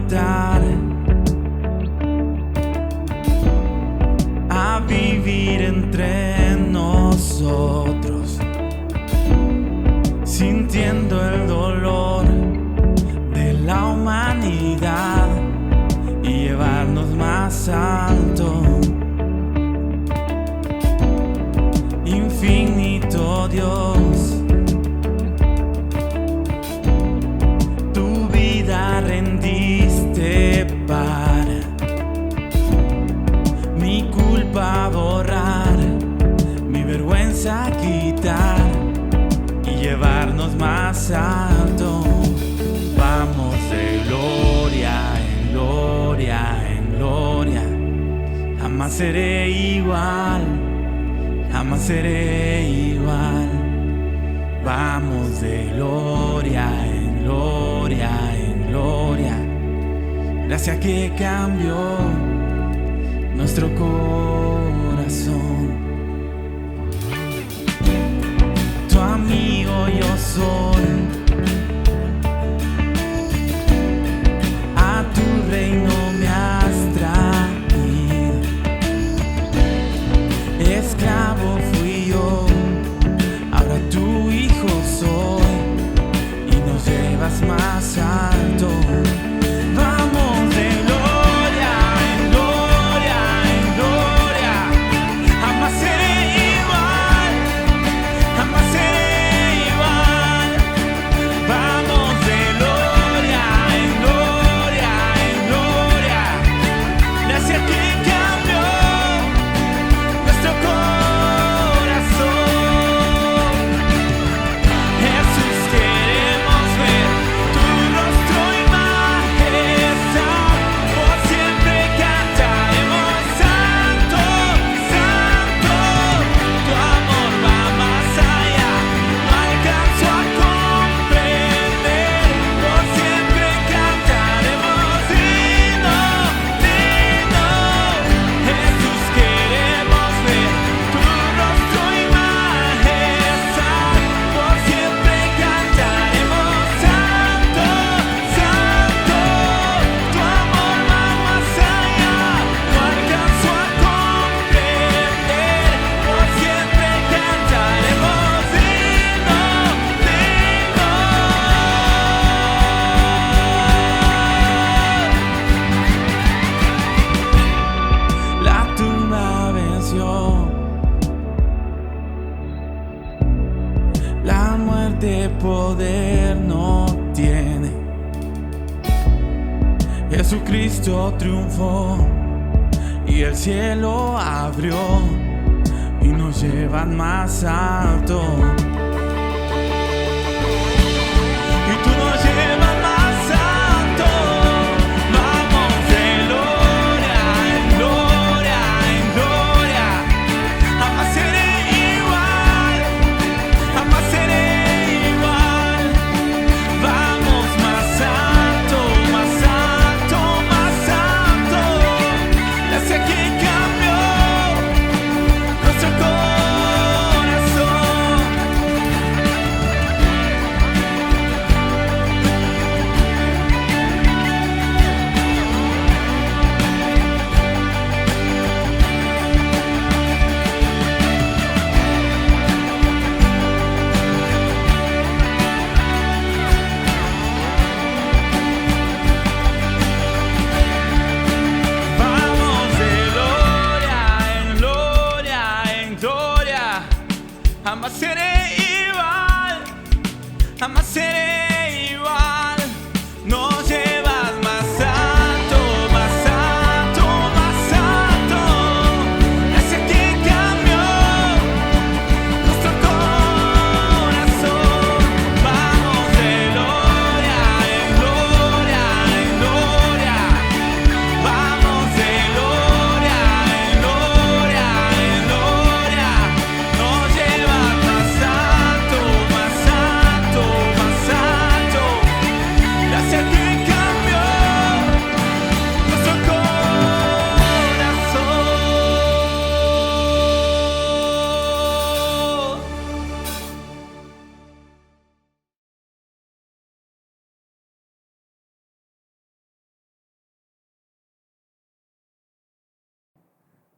invitar a vivir entre nosotros, sintiendo el dolor de la humanidad y llevarnos más alto. Infinito Dios, tu vida rendiste para mi culpa borrar, mi vergüenza quitar y llevarnos más alto. Vamos de gloria en gloria en gloria, jamás seré igual, jamás seré igual. Vamos de gloria en gloria en gloria, gracias que cambió nuestro corazón. Tu amigo yo soy, a tu reino me has traído. Esclavo fui yo, ahora tu hijo soy y nos llevas más alto. Vamos de gloria en gloria en gloria, jamás seré igual, jamás seré igual. Vamos de gloria en gloria en gloria, gracias que cambió nuestro corazón. Jesús, queremos ver tu rostro y majestad, por siempre cantaremos santo, santo. Tu amor va más allá, no alcanzo a comprender, por siempre cantaremos digno, digno. Jesús, queremos ver tu rostro y majestad, por siempre cantaremos santo, santo. Tu amor va más allá, no alcanzo a comprender, por siempre cantaremos digno, digno. La tumba venció, la muerte poder no tiene. Jesucristo triunfó y el cielo abrió y nos llevan más alto. Y tú nos llevas más alto. Vamos de gloria en gloria en gloria, jamás seré igual, jamás seré igual. Vamos más alto, más alto, más alto, gracias que cambió nuestro corazón.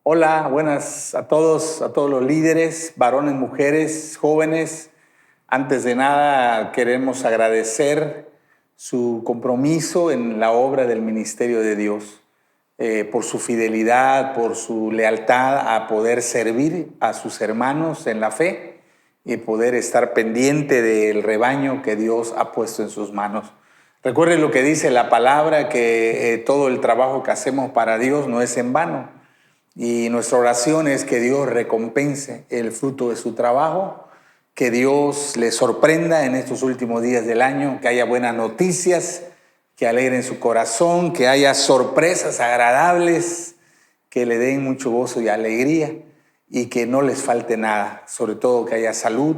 Hola, buenas a todos los líderes, varones, mujeres, jóvenes. Antes de nada, queremos agradecer su compromiso en la obra del ministerio de Dios, por su fidelidad, por su lealtad a poder servir a sus hermanos en la fe y poder estar pendiente del rebaño que Dios ha puesto en sus manos. Recuerden lo que dice la palabra, que todo el trabajo que hacemos para Dios no es en vano. Y nuestra oración es que Dios recompense el fruto de su trabajo, que Dios les sorprenda en estos últimos días del año, que haya buenas noticias, que alegren su corazón, que haya sorpresas agradables, que le den mucho gozo y alegría y que no les falte nada, sobre todo que haya salud,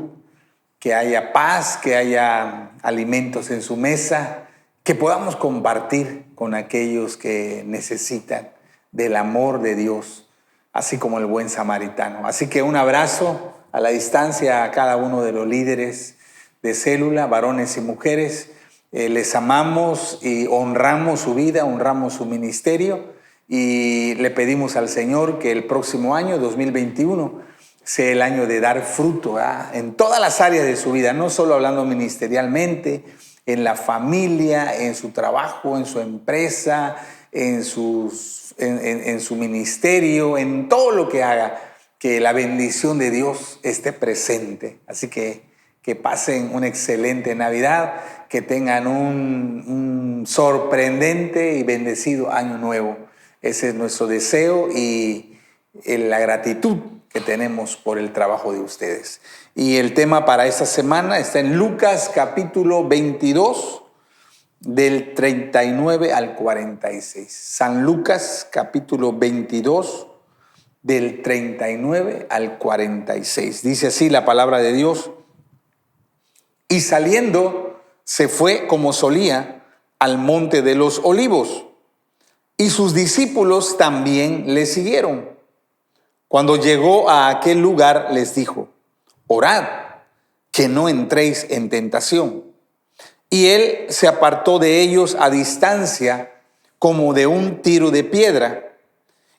que haya paz, que haya alimentos en su mesa, que podamos compartir con aquellos que necesitan del amor de Dios, así como el buen samaritano. Así que un abrazo a la distancia a cada uno de los líderes de célula, varones y mujeres. Les amamos y honramos su vida, honramos su ministerio y le pedimos al Señor que el próximo año, 2021, sea el año de dar fruto en todas las áreas de su vida, no solo hablando ministerialmente, en la familia, en su trabajo, en su empresa, en su ministerio, en todo lo que haga, que la bendición de Dios esté presente. Así que pasen una excelente Navidad, que tengan un sorprendente y bendecido año nuevo. Ese es nuestro deseo y la gratitud que tenemos por el trabajo de ustedes. Y el tema para esta semana está en Lucas capítulo 22, del 39 al 46. San Lucas capítulo 22, del 39 al 46. Dice así la palabra de Dios. Y saliendo se fue como solía al monte de los olivos, y sus discípulos también le siguieron. Cuando llegó a aquel lugar les dijo: orad, que no entréis en tentación. Y él se apartó de ellos a distancia, como de un tiro de piedra,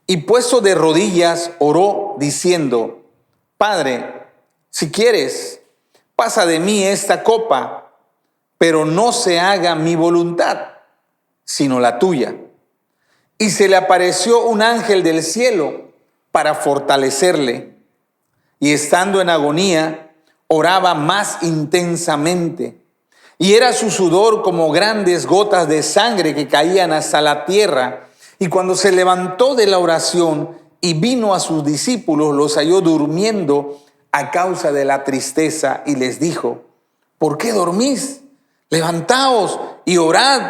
y puesto de rodillas oró diciendo: Padre, si quieres, pasa de mí esta copa, pero no se haga mi voluntad, sino la tuya. Y se le apareció un ángel del cielo para fortalecerle, y estando en agonía, oraba más intensamente, y era su sudor como grandes gotas de sangre que caían hasta la tierra. Y cuando se levantó de la oración y vino a sus discípulos, los halló durmiendo a causa de la tristeza, y les dijo: ¿por qué dormís? Levantaos y orad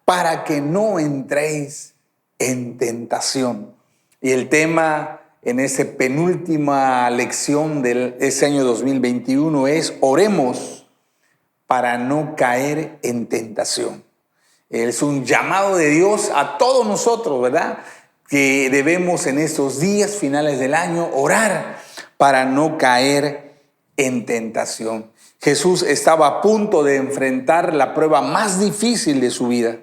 para que no entréis en tentación. Y el tema en esa penúltima lección de ese año 2021 es: oremos para no caer en tentación. Es un llamado de Dios a todos nosotros, ¿verdad? Que debemos en estos días finales del año orar para no caer en tentación. Jesús estaba a punto de enfrentar la prueba más difícil de su vida.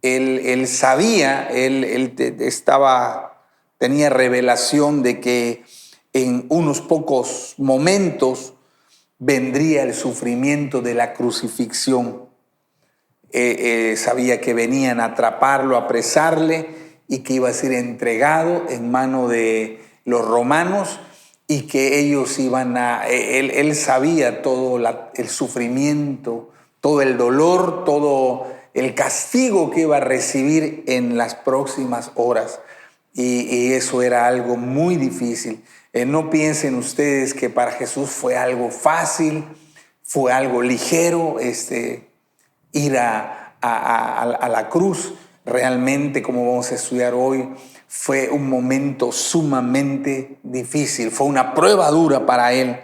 Él sabía, tenía revelación de que en unos pocos momentos vendría el sufrimiento de la crucifixión. Sabía que venían a atraparlo, a apresarle, y que iba a ser entregado en mano de los romanos, y que ellos él sabía todo el sufrimiento, todo el dolor, todo el castigo que iba a recibir en las próximas horas. Y eso era algo muy difícil. No piensen ustedes que para Jesús fue algo fácil, fue algo ligero, ir a la cruz. Realmente, como vamos a estudiar hoy, fue un momento sumamente difícil, fue una prueba dura para él.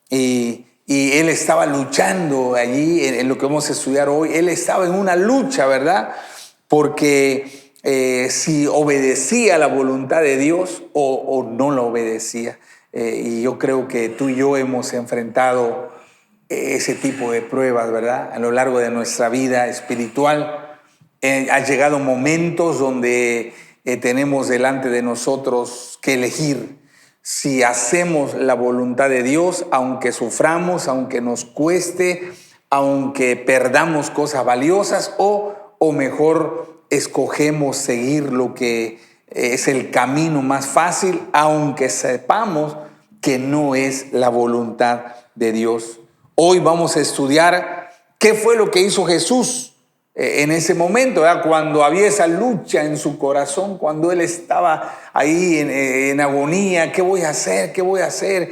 Y él estaba luchando allí, en lo que vamos a estudiar hoy, él estaba en una lucha, ¿verdad? Porque si obedecía la voluntad de Dios o no la obedecía. Y yo creo que tú y yo hemos enfrentado ese tipo de pruebas, ¿verdad? A lo largo de nuestra vida espiritual. Ha llegado momentos donde tenemos delante de nosotros que elegir si hacemos la voluntad de Dios, aunque suframos, aunque nos cueste, aunque perdamos cosas valiosas, o mejor escogemos seguir lo que es el camino más fácil, aunque sepamos que no es la voluntad de Dios. Hoy vamos a estudiar qué fue lo que hizo Jesús en ese momento, ¿verdad? Cuando había esa lucha en su corazón, cuando él estaba ahí en agonía. ¿Qué voy a hacer? ¿Qué voy a hacer?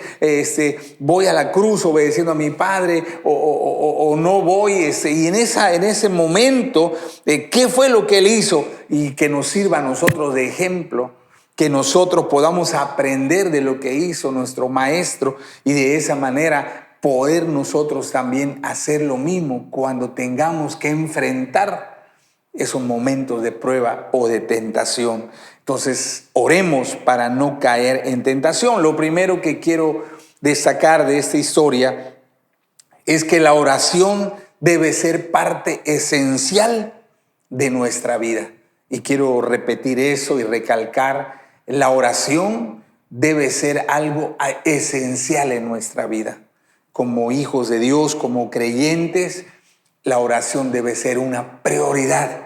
¿Voy a la cruz obedeciendo a mi Padre o no voy? Y en ese momento, ¿qué fue lo que él hizo? Y que nos sirva a nosotros de ejemplo, que nosotros podamos aprender de lo que hizo nuestro Maestro y de esa manera poder nosotros también hacer lo mismo cuando tengamos que enfrentar esos momentos de prueba o de tentación. Entonces, oremos para no caer en tentación. Lo primero que quiero destacar de esta historia es que la oración debe ser parte esencial de nuestra vida. Y quiero repetir eso y recalcar, la oración debe ser algo esencial en nuestra vida. Como hijos de Dios, como creyentes, la oración debe ser una prioridad,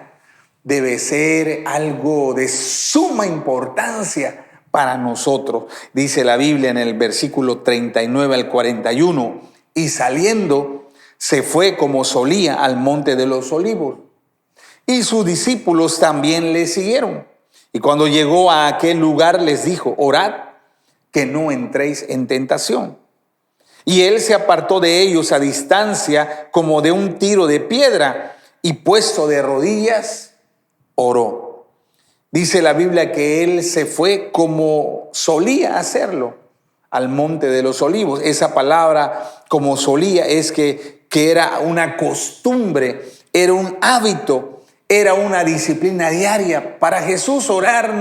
debe ser algo de suma importancia para nosotros. Dice la Biblia en el versículo 39 al 41, y saliendo se fue como solía al monte de los olivos, y sus discípulos también le siguieron. Y cuando llegó a aquel lugar les dijo: orad que no entréis en tentación. Y él se apartó de ellos a distancia como de un tiro de piedra, y puesto de rodillas oró. Dice la Biblia que él se fue como solía hacerlo al monte de los olivos. Esa palabra como solía es que era una costumbre, era un hábito, era una disciplina diaria. Para Jesús orar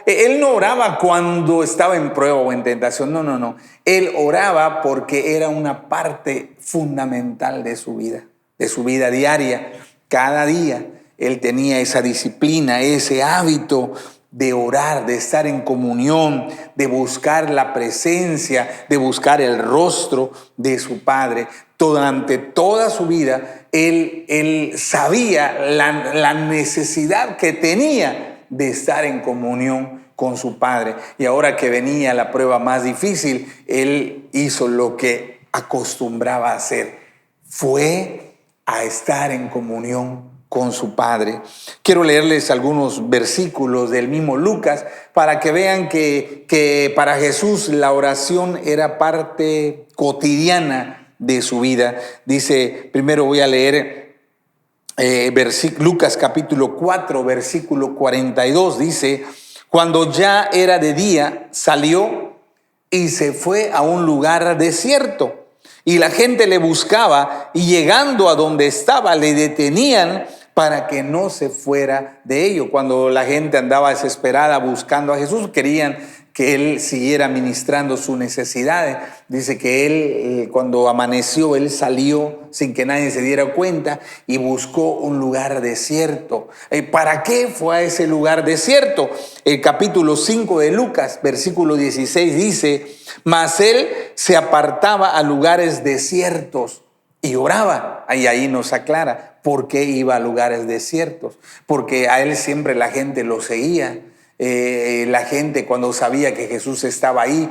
él no oraba cuando estaba en prueba o en tentación, no. Él oraba porque era una parte fundamental de su vida diaria. Cada día él tenía esa disciplina, ese hábito de orar, de estar en comunión, de buscar la presencia, de buscar el rostro de su Padre. Durante toda su vida, él sabía la necesidad que tenía de estar en comunión con su Padre. Y ahora que venía la prueba más difícil, él hizo lo que acostumbraba a hacer. Fue a estar en comunión con su Padre. Quiero leerles algunos versículos del mismo Lucas para que vean que para Jesús la oración era parte cotidiana de su vida. Dice, primero voy a leer Lucas capítulo 4, versículo 42. Dice: cuando ya era de día, salió y se fue a un lugar desierto. Y la gente le buscaba, y llegando a donde estaba, le detenían para que no se fuera de ello. Cuando la gente andaba desesperada buscando a Jesús, querían que él siguiera ministrando sus necesidades. Dice que él, cuando amaneció, él salió sin que nadie se diera cuenta y buscó un lugar desierto. ¿Para qué fue a ese lugar desierto? El capítulo 5 de Lucas, versículo 16 dice: mas él se apartaba a lugares desiertos y oraba. Y ahí nos aclara por qué iba a lugares desiertos. Porque a él siempre la gente lo seguía. La gente, cuando sabía que Jesús estaba ahí,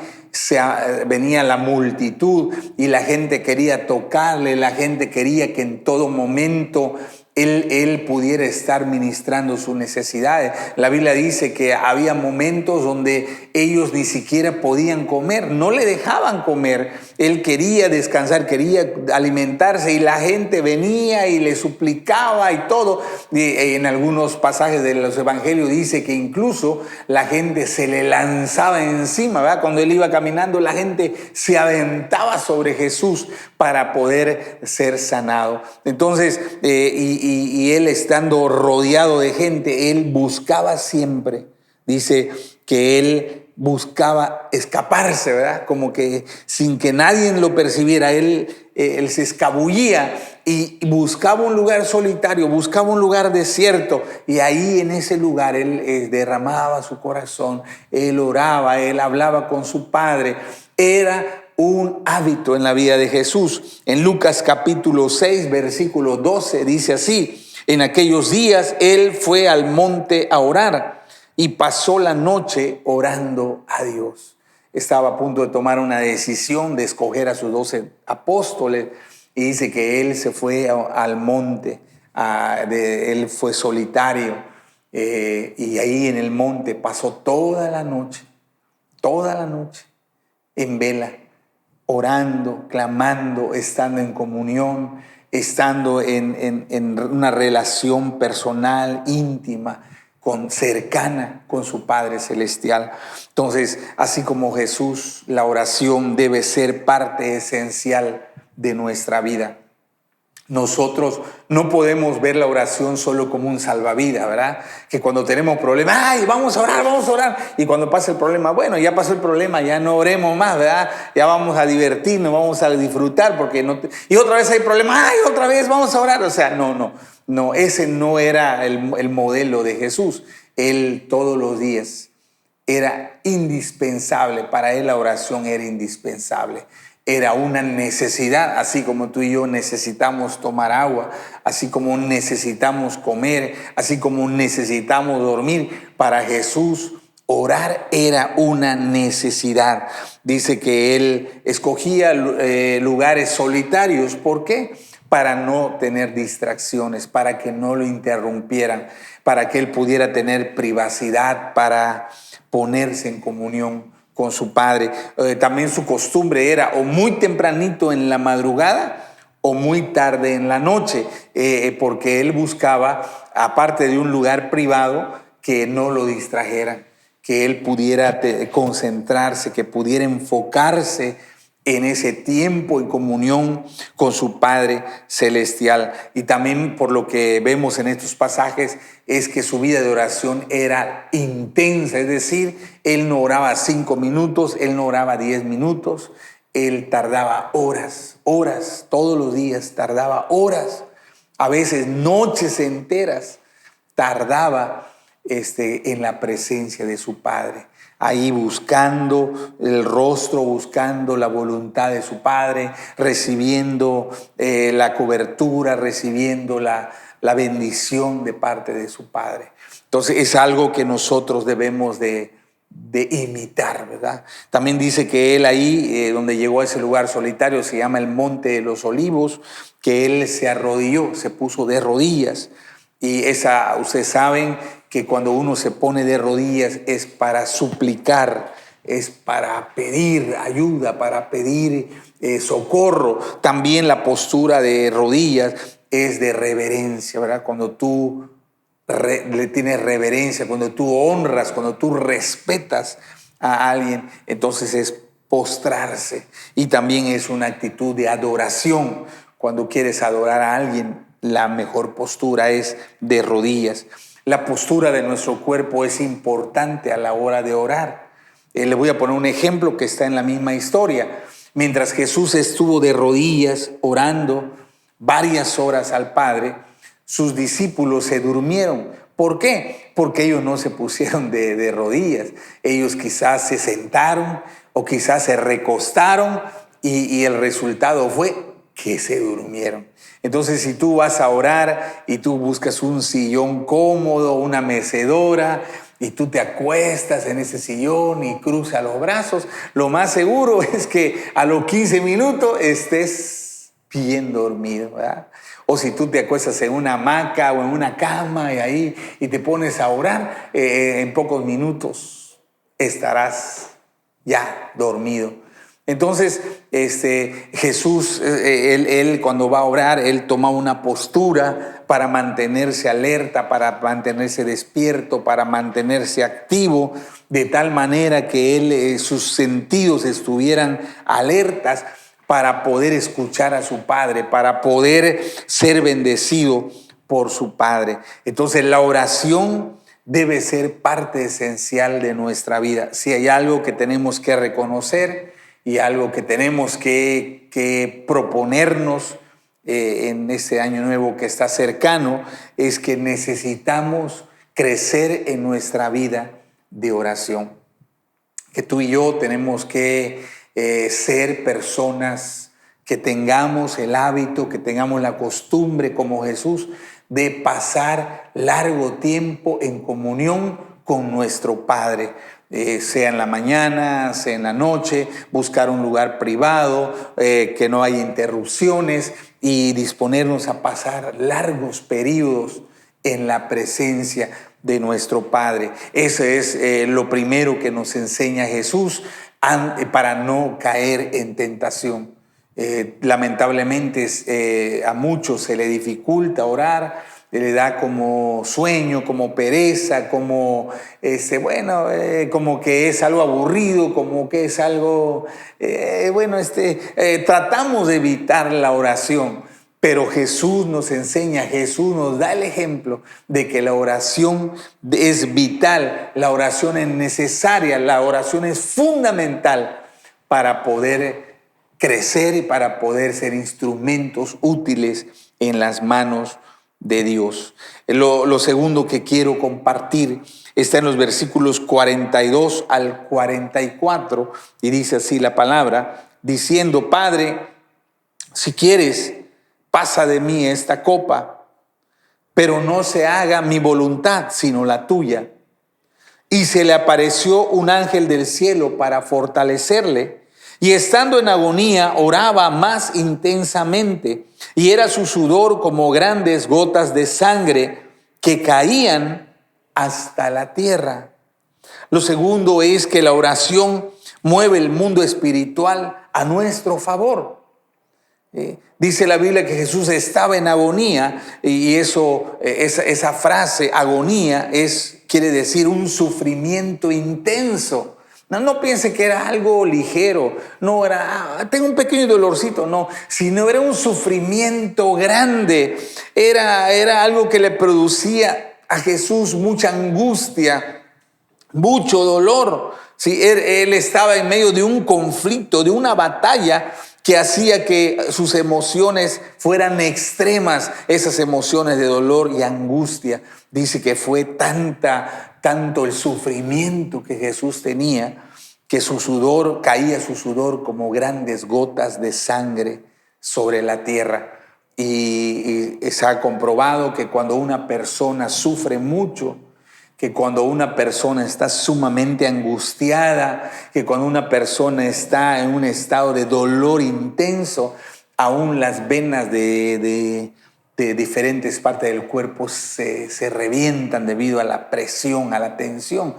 venía la multitud y la gente quería tocarle, la gente quería que en todo momento él pudiera estar ministrando sus necesidades. La Biblia dice que había momentos donde ellos ni siquiera podían comer, no le dejaban comer. Él quería descansar, quería alimentarse, y la gente venía y le suplicaba y todo. Y en algunos pasajes de los evangelios dice que incluso la gente se le lanzaba encima, ¿verdad? Cuando él iba caminando, la gente se aventaba sobre Jesús para poder ser sanado. Entonces, y él, estando rodeado de gente, él buscaba siempre, dice que él buscaba escaparse, ¿verdad? Como que sin que nadie lo percibiera, él él se escabullía y buscaba un lugar solitario, buscaba un lugar desierto, y ahí en ese lugar él derramaba su corazón, él oraba, él hablaba con su Padre. Era un hábito en la vida de Jesús. En Lucas capítulo 6, versículo 12 dice así: en aquellos días él fue al monte a orar y pasó la noche orando a Dios. Estaba a punto de tomar una decisión de escoger a sus 12 apóstoles, y dice que él se fue al monte, él fue solitario, y ahí en el monte pasó toda la noche en vela, orando, clamando, estando en comunión, estando en una relación personal, íntima, cercana con su Padre Celestial. Entonces, así como Jesús, la oración debe ser parte esencial de nuestra vida. Nosotros no podemos ver la oración solo como un salvavidas, ¿verdad? Que cuando tenemos problemas, ¡ay, vamos a orar! Y cuando pasa el problema, bueno, ya pasó el problema, ya no oremos más, ¿verdad? Ya vamos a divertirnos, vamos a disfrutar, porque no... Y otra vez hay problema, ¡ay, otra vez vamos a orar! O sea, no, ese no era el modelo de Jesús. Él todos los días era indispensable, para él la oración era indispensable. Era una necesidad, así como tú y yo necesitamos tomar agua, así como necesitamos comer, así como necesitamos dormir. Para Jesús, orar era una necesidad. Dice que él escogía lugares solitarios. ¿Por qué? Para no tener distracciones, para que no lo interrumpieran, para que él pudiera tener privacidad, para ponerse en comunión con su Padre. También su costumbre era o muy tempranito en la madrugada o muy tarde en la noche, porque él buscaba, aparte de un lugar privado, que no lo distrajeran, que él pudiera concentrarse, que pudiera enfocarse en ese tiempo en comunión con su Padre Celestial. Y también, por lo que vemos en estos pasajes, es que su vida de oración era intensa, es decir, él no oraba 5 minutos, él no oraba 10 minutos, él tardaba horas, todos los días tardaba horas, a veces noches enteras tardaba en la presencia de su Padre, ahí buscando el rostro, buscando la voluntad de su Padre, recibiendo la cobertura, recibiendo la bendición de parte de su Padre. Entonces es algo que nosotros debemos de imitar, ¿verdad? También dice que él ahí, donde llegó a ese lugar solitario, se llama el Monte de los Olivos, que él se arrodilló, se puso de rodillas. Y ustedes saben que cuando uno se pone de rodillas es para suplicar, es para pedir ayuda, para pedir socorro. También la postura de rodillas es de reverencia, ¿verdad? Cuando tú le tienes reverencia, cuando tú honras, cuando tú respetas a alguien, entonces es postrarse. Y también es una actitud de adoración. Cuando quieres adorar a alguien, la mejor postura es de rodillas. La postura de nuestro cuerpo es importante a la hora de orar. Le voy a poner un ejemplo que está en la misma historia. Mientras Jesús estuvo de rodillas orando varias horas al Padre, sus discípulos se durmieron. ¿Por qué? Porque ellos no se pusieron de rodillas. Ellos quizás se sentaron o quizás se recostaron y el resultado fue que se durmieron. Entonces, si tú vas a orar y tú buscas un sillón cómodo, una mecedora, y tú te acuestas en ese sillón y cruzas los brazos, lo más seguro es que a los 15 minutos estés bien dormido, ¿verdad? O si tú te acuestas en una hamaca o en una cama y te pones a orar, en pocos minutos estarás ya dormido. Entonces, Jesús, él cuando va a orar, él toma una postura para mantenerse alerta, para mantenerse despierto, para mantenerse activo, de tal manera que sus sentidos estuvieran alertas para poder escuchar a su Padre, para poder ser bendecido por su Padre. Entonces, la oración debe ser parte esencial de nuestra vida. Si hay algo que tenemos que reconocer, y algo que tenemos que proponernos en este año nuevo que está cercano es que necesitamos crecer en nuestra vida de oración. Que tú y yo tenemos que ser personas que tengamos el hábito, que tengamos la costumbre como Jesús de pasar largo tiempo en comunión con nuestro Padre. Sea en la mañana, sea en la noche, buscar un lugar privado, que no haya interrupciones y disponernos a pasar largos periodos en la presencia de nuestro Padre. Eso es lo primero que nos enseña Jesús para no caer en tentación. Lamentablemente a muchos se le dificulta orar, le da como sueño, como pereza, como como que es algo aburrido, como que es algo, tratamos de evitar la oración. Pero Jesús nos enseña, Jesús nos da el ejemplo de que la oración es vital, la oración es necesaria, la oración es fundamental para poder crecer y para poder ser instrumentos útiles en las manos de Dios. Lo segundo que quiero compartir está en los versículos 42 al 44 y dice así la palabra, diciendo: Padre, si quieres, pasa de mí esta copa, pero no se haga mi voluntad, sino la tuya. Y se le apareció un ángel del cielo para fortalecerle, y estando en agonía oraba más intensamente, y era su sudor como grandes gotas de sangre que caían hasta la tierra. Lo segundo es que la oración mueve el mundo espiritual a nuestro favor. Dice la Biblia que Jesús estaba en agonía, y esa frase agonía quiere decir un sufrimiento intenso. No piense que era algo ligero, no era, tengo un pequeño dolorcito, no, sino era un sufrimiento grande, era algo que le producía a Jesús mucha angustia, mucho dolor. Sí, él estaba en medio de un conflicto, de una batalla que hacía que sus emociones fueran extremas, esas emociones de dolor y angustia. Dice que fue tanto el sufrimiento que Jesús tenía, que caía su sudor como grandes gotas de sangre sobre la tierra. Y se ha comprobado que cuando una persona sufre mucho, que cuando una persona está sumamente angustiada, que cuando una persona está en un estado de dolor intenso, aún las venas de diferentes partes del cuerpo se revientan debido a la presión, a la tensión.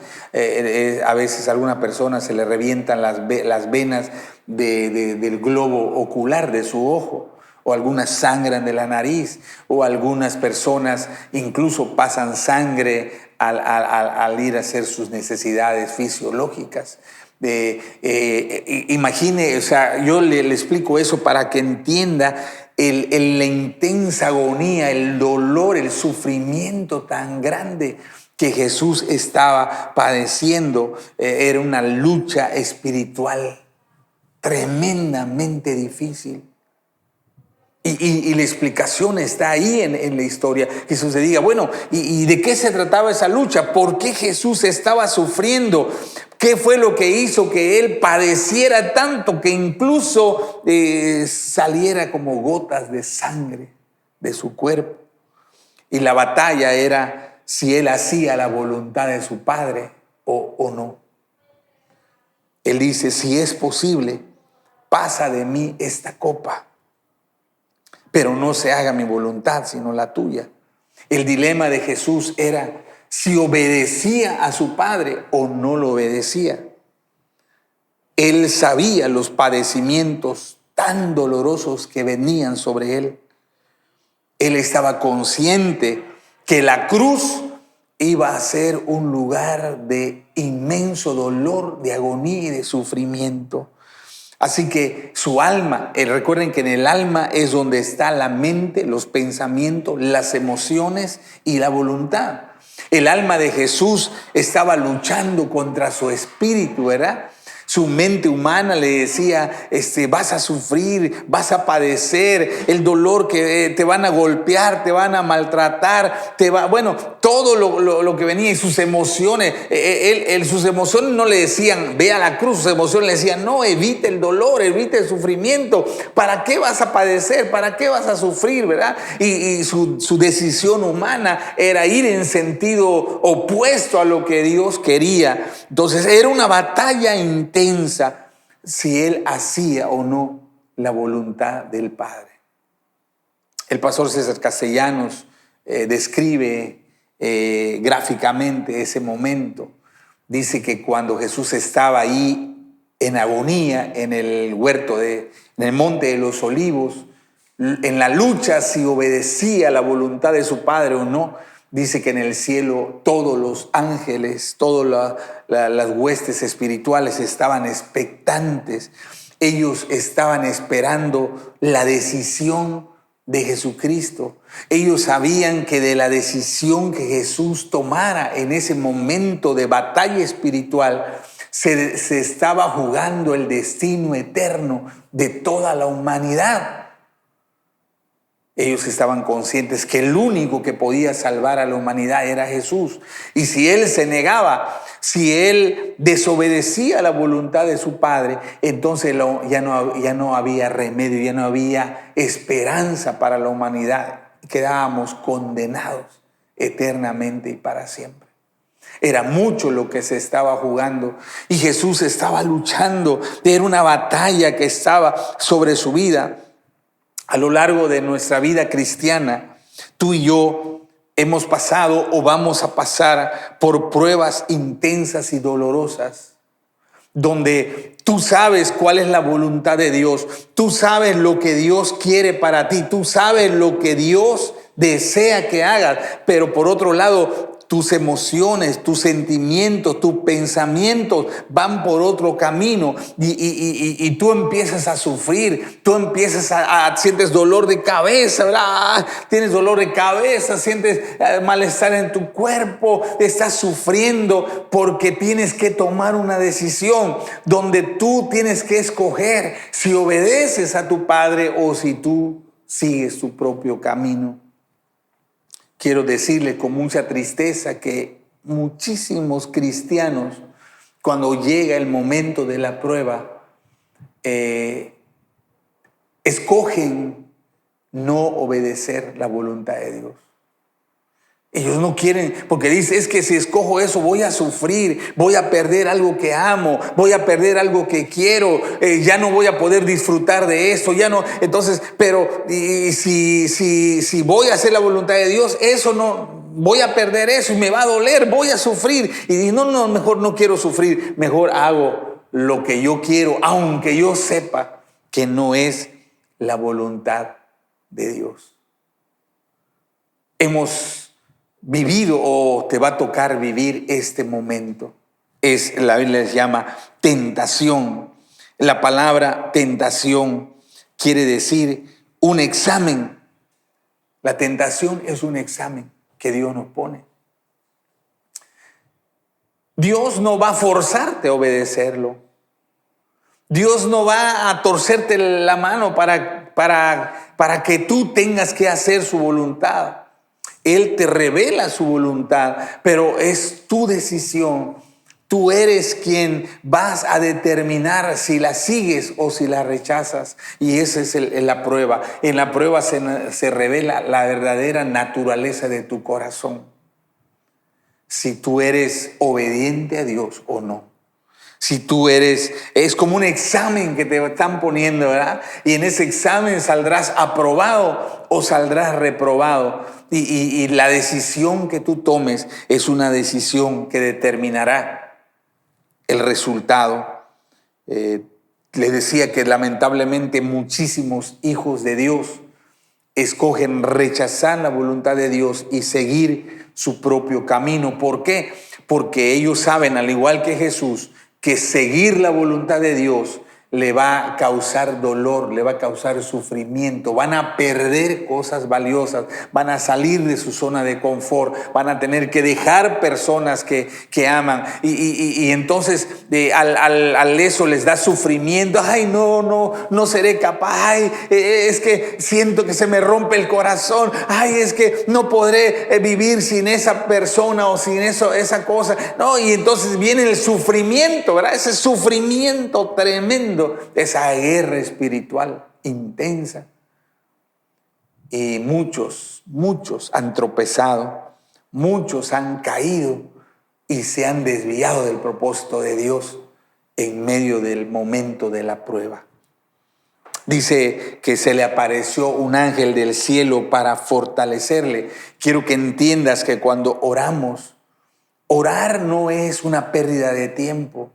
A veces a alguna persona se le revientan las venas del globo ocular de su ojo, o algunas sangran de la nariz, o algunas personas incluso pasan sangre al ir a hacer sus necesidades fisiológicas. Imagine, yo le explico eso para que entienda la intensa agonía, el dolor, el sufrimiento tan grande que Jesús estaba padeciendo. Era una lucha espiritual tremendamente difícil. Y la explicación está ahí en la historia. Jesús se diga, bueno, ¿y de qué se trataba esa lucha? ¿Por qué Jesús estaba sufriendo? ¿Qué fue lo que hizo que él padeciera tanto que incluso saliera como gotas de sangre de su cuerpo? Y la batalla era si él hacía la voluntad de su Padre o no. Él dice, si es posible, pasa de mí esta copa, pero no se haga mi voluntad, sino la tuya. El dilema de Jesús era si obedecía a su Padre o no lo obedecía. Él sabía los padecimientos tan dolorosos que venían sobre él. Él estaba consciente que la cruz iba a ser un lugar de inmenso dolor, de agonía y de sufrimiento. Así que su alma, recuerden que en el alma es donde está la mente, los pensamientos, las emociones y la voluntad. El alma de Jesús estaba luchando contra su espíritu, ¿verdad? Su mente humana le decía, vas a sufrir, vas a padecer, el dolor que te van a golpear, te van a maltratar, todo lo que venía, y sus emociones. Sus emociones no le decían, ve a la cruz, sus emociones le decían, no, evite el dolor, evite el sufrimiento. ¿Para qué vas a padecer? ¿Para qué vas a sufrir? ¿Verdad? Y su decisión humana era ir en sentido opuesto a lo que Dios quería. Entonces era una batalla intensa si él hacía o no la voluntad del Padre. El pastor César Castellanos describe gráficamente ese momento. Dice que cuando Jesús estaba ahí en agonía en el huerto, en el monte de los olivos, en la lucha si obedecía la voluntad de su Padre o no, dice que en el cielo todos los ángeles, todas las huestes espirituales estaban expectantes. Ellos estaban esperando la decisión de Jesucristo. Ellos sabían que de la decisión que Jesús tomara en ese momento de batalla espiritual, se estaba jugando el destino eterno de toda la humanidad. Ellos estaban conscientes que el único que podía salvar a la humanidad era Jesús. Y si él se negaba, si él desobedecía la voluntad de su Padre, entonces ya no había remedio, ya no había esperanza para la humanidad. Quedábamos condenados eternamente y para siempre. Era mucho lo que se estaba jugando y Jesús estaba luchando. Era una batalla que estaba sobre su vida. A lo largo de nuestra vida cristiana, tú y yo hemos pasado o vamos a pasar por pruebas intensas y dolorosas, donde tú sabes cuál es la voluntad de Dios, tú sabes lo que Dios quiere para ti, tú sabes lo que Dios desea que hagas, pero por otro lado, tus emociones, tus sentimientos, tus pensamientos van por otro camino y tú empiezas a sufrir, tú empiezas sientes dolor de cabeza, ¿verdad? Tienes dolor de cabeza, sientes malestar en tu cuerpo, estás sufriendo porque tienes que tomar una decisión donde tú tienes que escoger si obedeces a tu Padre o si tú sigues tu propio camino. Quiero decirle con mucha tristeza que muchísimos cristianos, cuando llega el momento de la prueba, escogen no obedecer la voluntad de Dios. Ellos no quieren, porque dice, es que si escojo eso voy a sufrir, voy a perder algo que amo, voy a perder algo que quiero, ya no voy a poder disfrutar de esto, ya no. Entonces, pero si voy a hacer la voluntad de Dios, eso no, voy a perder eso y me va a doler, voy a sufrir. Y no, mejor no quiero sufrir, mejor hago lo que yo quiero, aunque yo sepa que no es la voluntad de Dios. Hemos vivido o te va a tocar vivir este momento. La Biblia les llama tentación. La palabra tentación quiere decir un examen. La tentación es un examen que Dios nos pone. Dios no va a forzarte a obedecerlo. Dios no va a torcerte la mano para que tú tengas que hacer su voluntad. Él te revela su voluntad, pero es tu decisión. Tú eres quien vas a determinar si la sigues o si la rechazas. Y esa es la prueba. En la prueba se revela la verdadera naturaleza de tu corazón. Si tú eres obediente a Dios o no. Si tú es como un examen que te están poniendo, ¿verdad? Y en ese examen saldrás aprobado o saldrás reprobado. Y la decisión que tú tomes es una decisión que determinará el resultado. Les decía que lamentablemente muchísimos hijos de Dios escogen rechazar la voluntad de Dios y seguir su propio camino. ¿Por qué? Porque ellos saben, al igual que Jesús, que seguir la voluntad de Dios le va a causar dolor, le va a causar sufrimiento, van a perder cosas valiosas, van a salir de su zona de confort, van a tener que dejar personas que aman y entonces al eso les da sufrimiento. Ay, no seré capaz. Ay, es que siento que se me rompe el corazón. Ay, es que no podré vivir sin esa persona o sin esa cosa. No, y entonces viene el sufrimiento, ¿verdad? Ese sufrimiento tremendo, esa guerra espiritual intensa. Y muchos han tropezado, muchos han caído y se han desviado del propósito de Dios en medio del momento de la prueba. Dice que se le apareció un ángel del cielo para fortalecerle. Quiero que entiendas que cuando oramos, orar no es una pérdida de tiempo.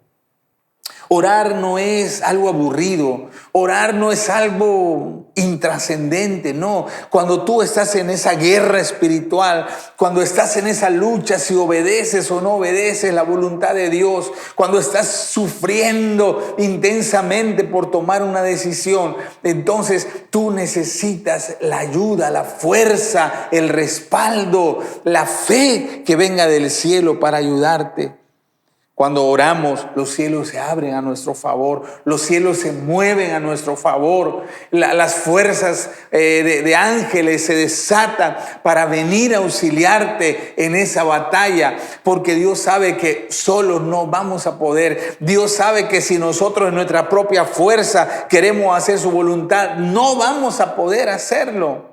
Orar no es algo aburrido, orar no es algo intrascendente, no. Cuando tú estás en esa guerra espiritual, cuando estás en esa lucha, si obedeces o no obedeces la voluntad de Dios, cuando estás sufriendo intensamente por tomar una decisión, entonces tú necesitas la ayuda, la fuerza, el respaldo, la fe que venga del cielo para ayudarte. Cuando oramos, los cielos se abren a nuestro favor, los cielos se mueven a nuestro favor, las fuerzas de ángeles se desatan para venir a auxiliarte en esa batalla, porque Dios sabe que solos no vamos a poder. Dios sabe que si nosotros en nuestra propia fuerza queremos hacer su voluntad, no vamos a poder hacerlo.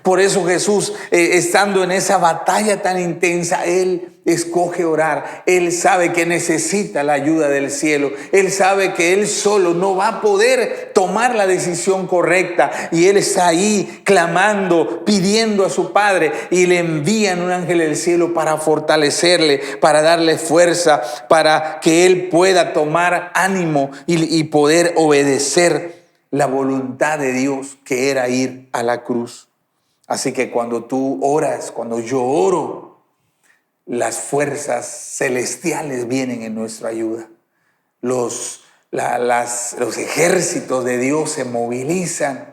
Por eso Jesús, estando en esa batalla tan intensa, Él escoge orar. Él sabe que necesita la ayuda del cielo. Él sabe que Él solo no va a poder tomar la decisión correcta. Y Él está ahí clamando, pidiendo a su Padre. Y le envían un ángel del cielo para fortalecerle, para darle fuerza, para que Él pueda tomar ánimo y poder obedecer la voluntad de Dios, que era ir a la cruz. Así que cuando tú oras, cuando yo oro, las fuerzas celestiales vienen en nuestra ayuda. Los ejércitos de Dios se movilizan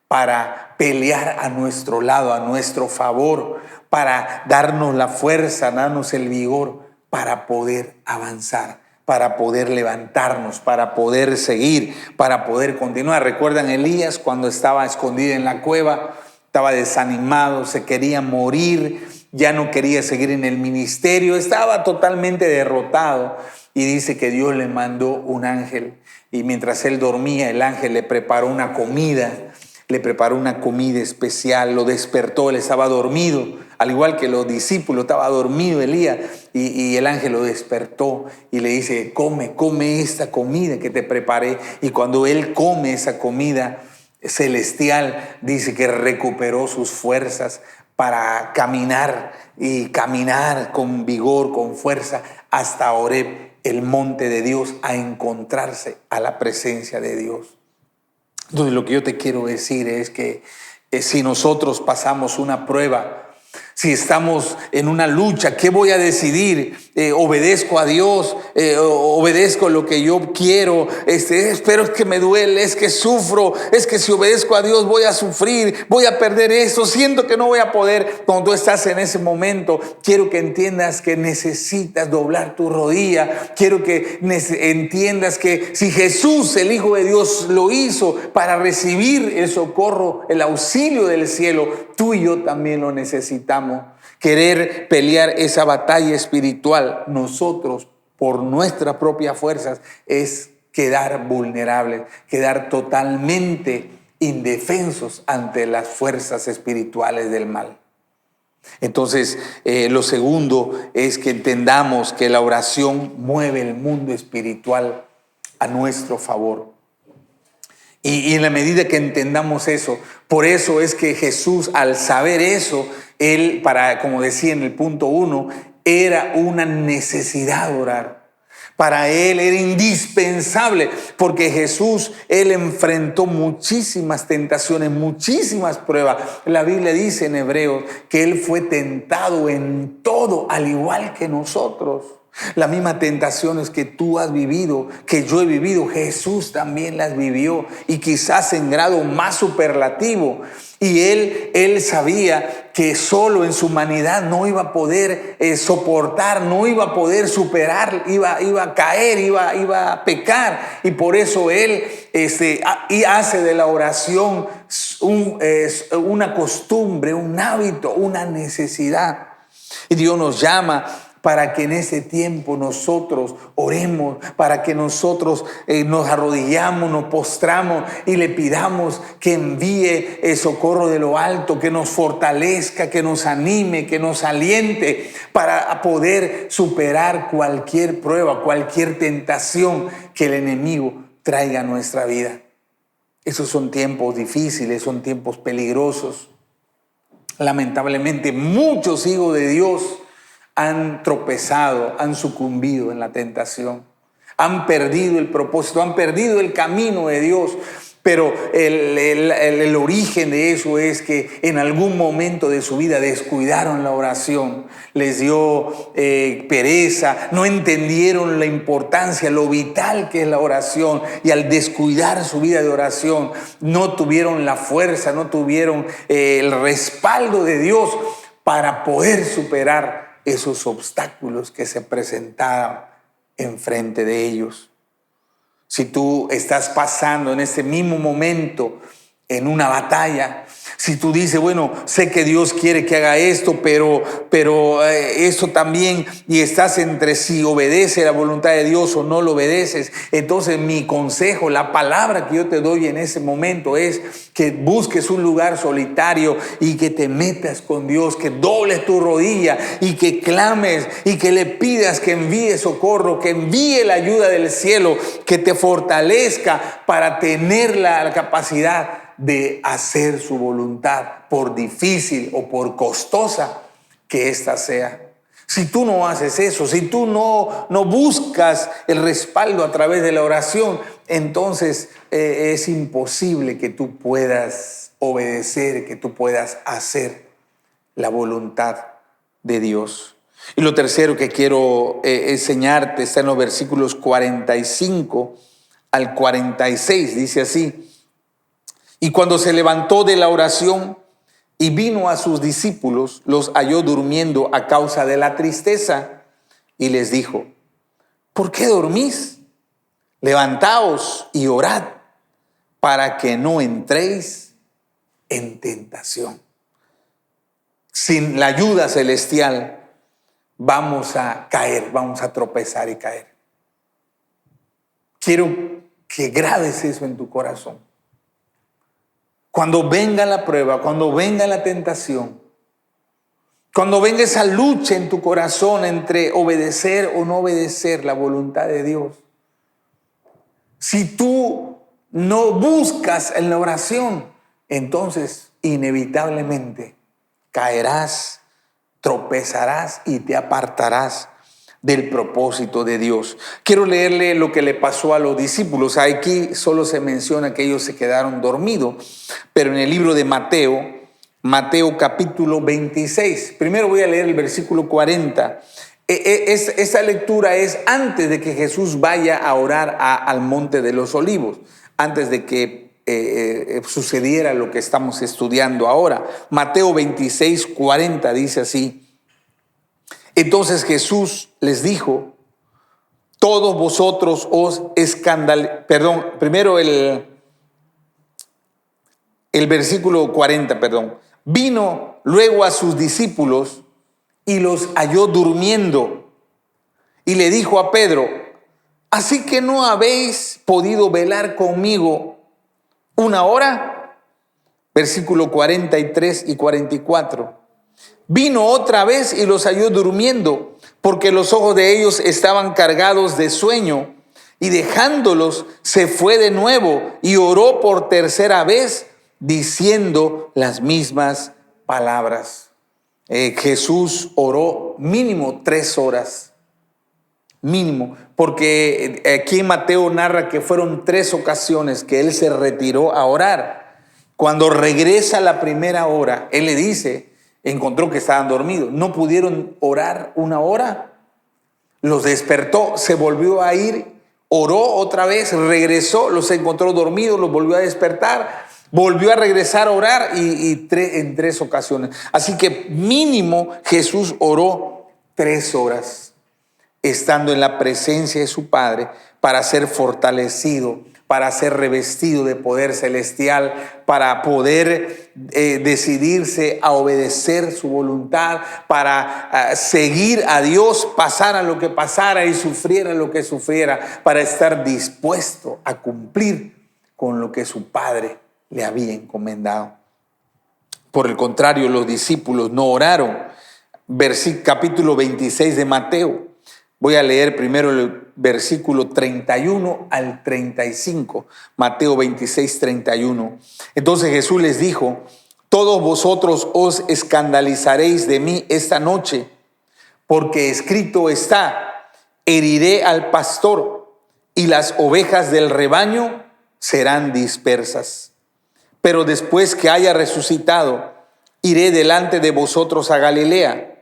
para pelear a nuestro lado, a nuestro favor, para darnos la fuerza, darnos el vigor para poder avanzar, para poder levantarnos, para poder seguir, para poder continuar. ¿Recuerdan Elías cuando estaba escondido en la cueva? Estaba desanimado, se quería morir, ya no quería seguir en el ministerio, estaba totalmente derrotado. Y dice que Dios le mandó un ángel. Y mientras él dormía, el ángel le preparó una comida especial, lo despertó, él estaba dormido, al igual que los discípulos, estaba dormido Elías. Y el ángel lo despertó y le dice, come esta comida que te preparé. Y cuando él come esa comida celestial, dice que recuperó sus fuerzas para caminar con vigor, con fuerza, hasta Horeb, el monte de Dios, a encontrarse a la presencia de Dios. Entonces lo que yo te quiero decir es que si nosotros pasamos una prueba, si estamos en una lucha, ¿qué voy a decidir? ¿Obedezco a Dios? ¿Obedezco lo que yo quiero? Pero es que me duele, es que sufro, es que si obedezco a Dios voy a sufrir, voy a perder esto, siento que no voy a poder. Cuando tú estás en ese momento, quiero que entiendas que necesitas doblar tu rodilla. Quiero que entiendas que si Jesús, el Hijo de Dios, lo hizo para recibir el socorro, el auxilio del cielo, tú y yo también lo necesitamos. Querer pelear esa batalla espiritual nosotros por nuestras propias fuerzas es quedar vulnerables, quedar totalmente indefensos ante las fuerzas espirituales del mal. Entonces, lo segundo es que entendamos que la oración mueve el mundo espiritual a nuestro favor. Y en la medida que entendamos eso, por eso es que Jesús, al saber eso, Él, como decía en el punto 1, era una necesidad orar. Para Él era indispensable, porque Jesús, Él enfrentó muchísimas tentaciones, muchísimas pruebas. La Biblia dice en Hebreos que Él fue tentado en todo, al igual que nosotros. Las mismas tentaciones que tú has vivido, que yo he vivido, Jesús también las vivió, y quizás en grado más superlativo. Y él sabía que solo en su humanidad no iba a poder soportar, no iba a poder superar, iba a caer, iba a pecar. Y por eso él hace de la oración una costumbre, un hábito, una necesidad. Y Dios nos llama para que en ese tiempo nosotros oremos, para que nosotros nos arrodillamos, nos postramos y le pidamos que envíe el socorro de lo alto, que nos fortalezca, que nos anime, que nos aliente para poder superar cualquier prueba, cualquier tentación que el enemigo traiga a nuestra vida. Esos son tiempos difíciles, son tiempos peligrosos. Lamentablemente, muchos hijos de Dios han tropezado, han sucumbido en la tentación, han perdido el propósito, han perdido el camino de Dios. Pero el origen de eso es que en algún momento de su vida descuidaron la oración, les dio pereza, no entendieron la importancia, lo vital que es la oración, y al descuidar su vida de oración no tuvieron la fuerza, no tuvieron el respaldo de Dios para poder superar esos obstáculos que se presentaban enfrente de ellos. Si tú estás pasando en ese mismo momento en una batalla, si tú dices, bueno, sé que Dios quiere que haga esto, pero esto también, y estás entre si obedece la voluntad de Dios o no lo obedeces, entonces mi consejo, la palabra que yo te doy en ese momento es que busques un lugar solitario y que te metas con Dios, que dobles tu rodilla y que clames y que le pidas que envíe socorro, que envíe la ayuda del cielo, que te fortalezca para tener la capacidad de hacer su voluntad, por difícil o por costosa que ésta sea. Si tú no haces eso, si tú no buscas el respaldo a través de la oración, entonces es imposible que tú puedas obedecer, que tú puedas hacer la voluntad de Dios. Y lo tercero que quiero enseñarte está en los versículos 45 al 46, dice así: y cuando se levantó de la oración y vino a sus discípulos, los halló durmiendo a causa de la tristeza, y les dijo: ¿por qué dormís? Levantaos y orad, para que no entréis en tentación. Sin la ayuda celestial vamos a caer, vamos a tropezar y caer. Quiero que grabes eso en tu corazón. Cuando venga la prueba, cuando venga la tentación, cuando venga esa lucha en tu corazón entre obedecer o no obedecer la voluntad de Dios, si tú no buscas en la oración, entonces inevitablemente caerás, tropezarás y te apartarás del propósito de Dios. Quiero leerle lo que le pasó a los discípulos. Aquí solo se menciona que ellos se quedaron dormidos, pero en el libro de Mateo capítulo 26, primero voy a leer el versículo 40. Esta lectura es antes de que Jesús vaya a orar al Monte de los Olivos, antes de que sucediera lo que estamos estudiando ahora. Mateo 26, 40 dice así: entonces Jesús les dijo: todos vosotros os primero el versículo 40, vino luego a sus discípulos y los halló durmiendo, y le dijo a Pedro: ¿así que no habéis podido velar conmigo una hora? Versículo 43 y 44. Vino otra vez y los halló durmiendo, porque los ojos de ellos estaban cargados de sueño, y dejándolos se fue de nuevo y oró por tercera vez, diciendo las mismas palabras. Jesús oró mínimo 3 horas, mínimo, porque aquí Mateo narra que fueron 3 ocasiones que él se retiró a orar. Cuando regresa la primera hora, él le dice, encontró que estaban dormidos, no pudieron orar 1 hora. los despertó, se volvió a ir, oró otra vez, regresó, los encontró dormidos, los volvió a despertar, volvió a regresar a orar en 3 ocasiones. Así que mínimo Jesús oró 3 horas, estando en la presencia de su Padre, para ser fortalecido, para ser revestido de poder celestial, para poder decidirse a obedecer su voluntad, para seguir a Dios, pasara lo que pasara y sufriera lo que sufriera, para estar dispuesto a cumplir con lo que su Padre le había encomendado. Por el contrario, los discípulos no oraron. Capítulo 26 de Mateo. Voy a leer primero el versículo 31 al 35. Mateo 26, 31. Entonces Jesús les dijo: todos vosotros os escandalizaréis de mí esta noche, porque escrito está: heriré al pastor y las ovejas del rebaño serán dispersas. Pero después que haya resucitado, iré delante de vosotros a Galilea.